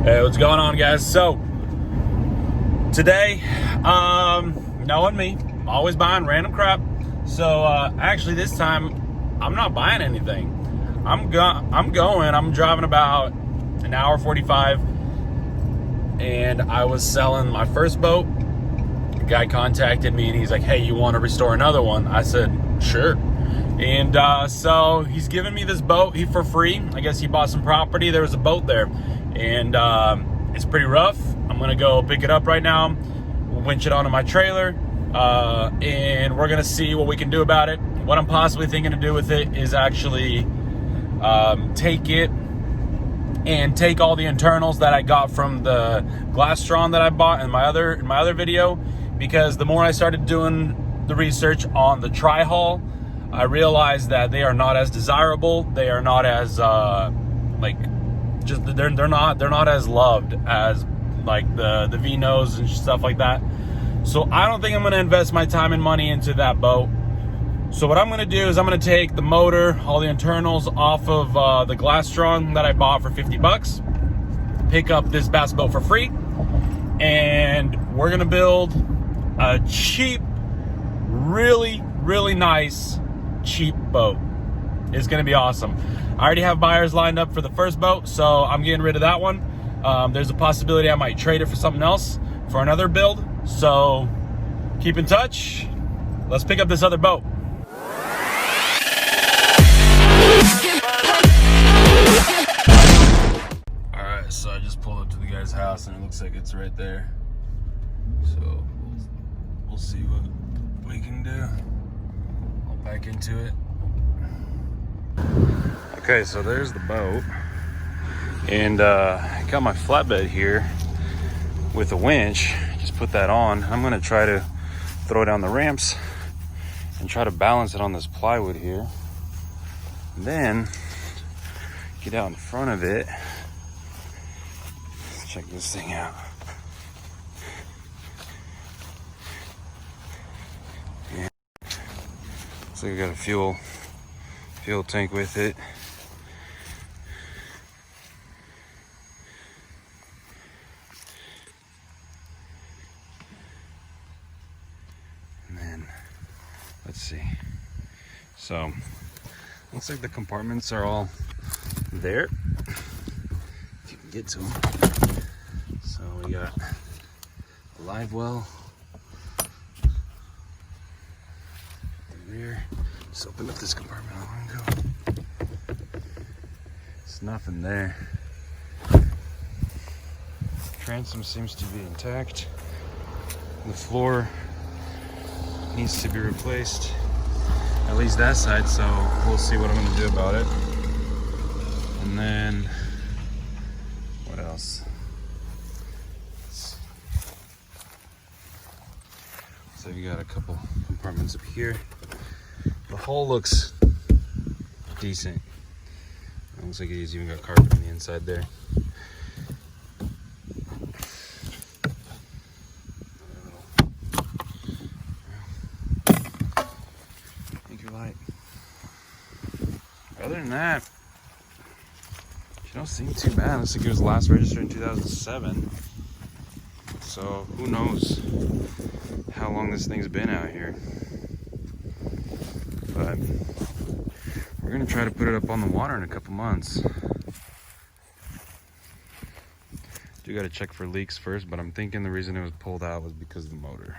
Hey, what's going on, guys? So today, knowing me, I'm always buying random crap. So actually this time I'm not buying anything. I'm driving about an hour 45, and I was selling my first boat. The guy contacted me and he's like, hey, you want to restore another one? I said, sure. And so he's giving me this boat for free. I guess he bought some property. There was a boat there, and it's pretty rough. I'm gonna go pick it up right now, winch it onto my trailer, and we're gonna see what we can do about it. What I'm possibly thinking to do with it is actually take it and take all the internals that I got from the glass straw that I bought in my other video, because the more I started doing the research on the tri-hull, I realized that they are not as desirable. They are not as they're not as loved as like the V-nose and stuff like that. So I don't think I'm going to invest my time and money into that boat. So what I'm going to do is I'm going to take the motor, all the internals off of the glass straw that I bought for 50 bucks, pick up this bass boat for free, and we're going to build a cheap, really nice cheap boat. It's gonna be awesome. I already have buyers lined up for the first boat, so I'm getting rid of that one. There's a possibility I might trade it for something else for another build, so keep in touch. Let's pick up this other boat. Alright, so I just pulled up to the guy's house and it looks like it's right there, so we'll see what we can do. Back into it. Okay, so there's the boat, and I got my flatbed here with a winch. Just put that on. I'm gonna try to throw down the ramps and try to balance it on this plywood here, and then get out in front of it. Let's check this thing out. So we got a fuel tank with it. And then let's see. So looks like the compartments are all there, if you can get to them. So we got a live well. Rear. Just opened up this compartment a long ago. There's nothing there. Transom seems to be intact. The floor needs to be replaced, at least that side, so we'll see what I'm going to do about it. And then what else? So you got a couple compartments up here. The hull looks decent. It looks like he's even got carpet on the inside there. Anchor light. Other than that, she don't seem too bad. Looks like it was last registered in 2007. So who knows how long this thing's been out here. But we're gonna try to put it up on the water in a couple months. Do gotta check for leaks first, but I'm thinking the reason it was pulled out was because of the motor.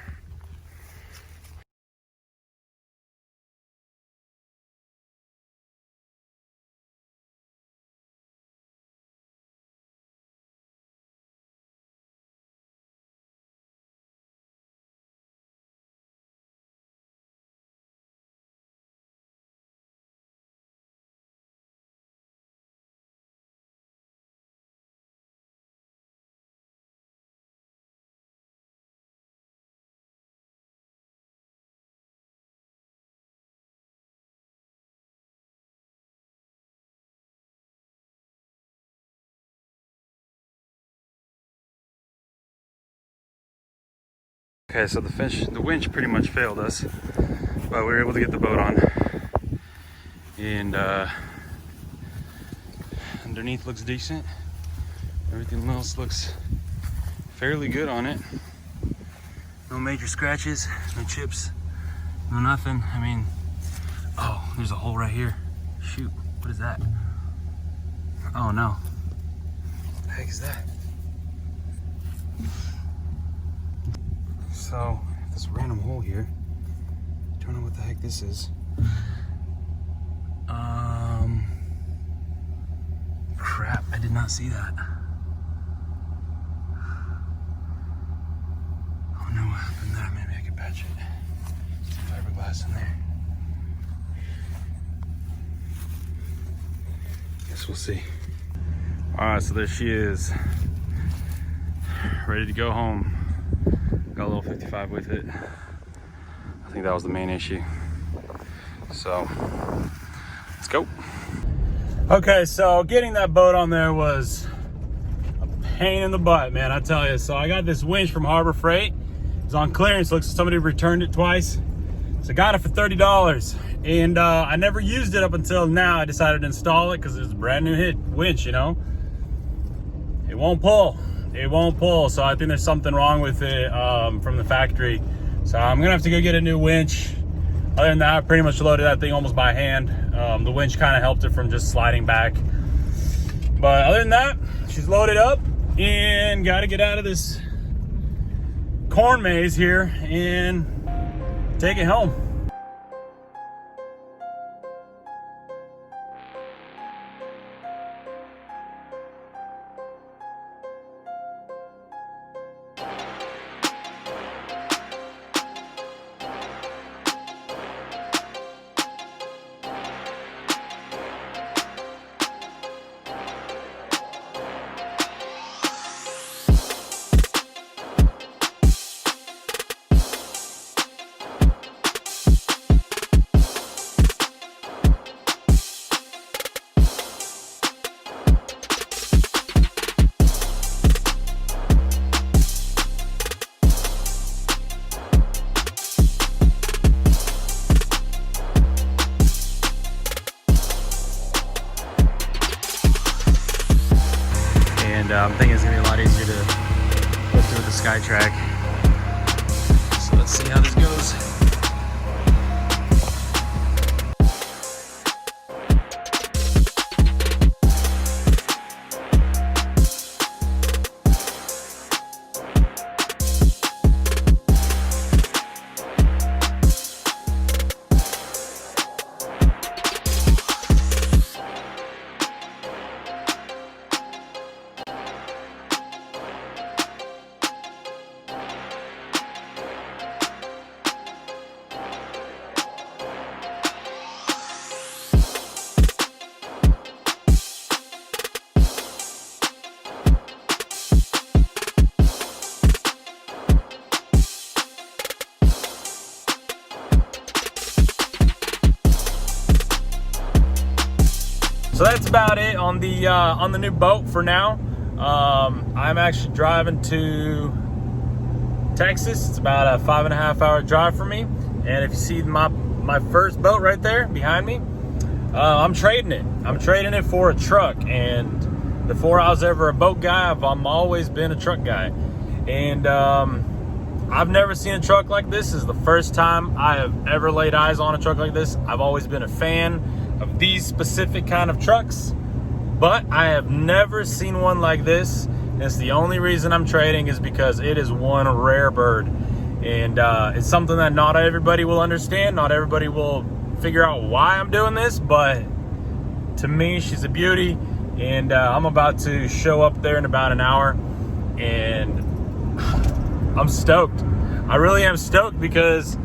Okay, so the winch pretty much failed us, but we were able to get the boat on. And underneath looks decent. Everything else looks fairly good on it. No major scratches, no chips, no nothing. I mean, oh, there's a hole right here. Shoot, what is that? Oh no. What the heck is that? So, this random hole here. Don't know what the heck this is. Crap, I did not see that. Oh no, what happened there? Maybe I could patch it. Some fiberglass in there. Guess we'll see. Alright, so there she is. Ready to go home. Got a little 55 with it. I think that was the main issue. So, let's go. Okay, so getting that boat on there was a pain in the butt, man, I tell you. So I got this winch from Harbor Freight. It's on clearance. Looks like somebody returned it twice. So I got it for $30. And I never used it up until now. I decided to install it because it's a brand new winch, you know. It won't pull. It won't pull. So I think there's something wrong with it from the factory. So I'm gonna have to go get a new winch. Other than that, I pretty much loaded that thing almost by hand. The winch kind of helped it from just sliding back. But other than that, she's loaded up and got to get out of this corn maze here and take it home. I'm thinking it's gonna be a lot easier to put through the SkyTrack. So let's see how this goes. So that's about it on the new boat for now. I'm actually driving to Texas. It's about a 5.5 hour drive for me. And if you see my first boat right there behind me, I'm trading it. I'm trading it for a truck. And before I was ever a boat guy, I've always been a truck guy. And I've never seen a truck like this. This is the first time I have ever laid eyes on a truck like this. I've always been a fan of these specific kind of trucks, but I have never seen one like this. And it's the only reason I'm trading is because it is one rare bird. And it's something that not everybody will understand. Not everybody will figure out why I'm doing this, but to me, she's a beauty. And I'm about to show up there in about an hour, and I'm stoked. I really am stoked because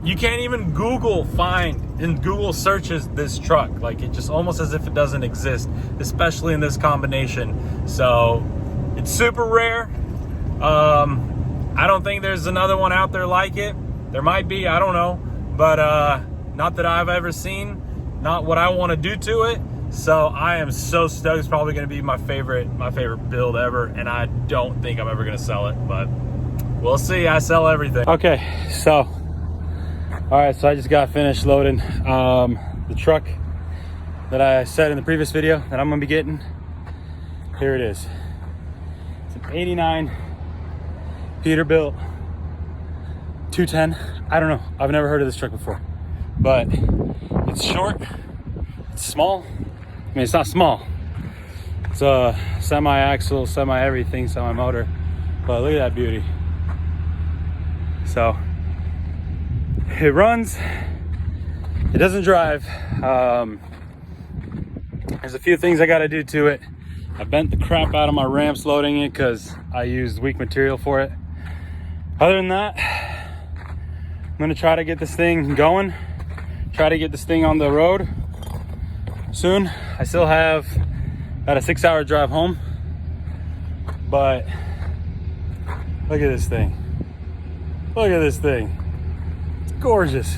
you can't even Google searches this truck. Like, it just almost as if it doesn't exist, especially in this combination. So it's super rare. I don't think there's another one out there like it. There might be, I don't know, but not that I've ever seen, not what I want to do to it. So I am so stoked. It's probably going to be my favorite build ever, and I don't think I'm ever going to sell it, but we'll see. I sell everything. Okay, so all right, so I just got finished loading the truck that I said in the previous video that I'm gonna be getting. Here it is. It's an 89 Peterbilt 210. I don't know. I've never heard of this truck before. But it's short. It's small. I mean, it's not small. It's a semi-axle, semi-everything, semi-motor. But look at that beauty. So it runs. It doesn't drive. There's a few things I got to do to it. I bent the crap out of my ramps loading it because I used weak material for it. Other than that, I'm gonna try to get this thing going. Try to get this thing on the road soon. I still have about a 6-hour drive home, but look at this thing. Look at this thing. It's gorgeous.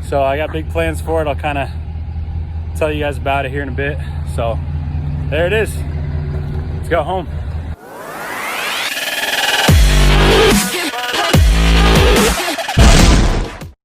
So I got big plans for it. I'll kind of tell you guys about it here in a bit. So there it is. Let's go home.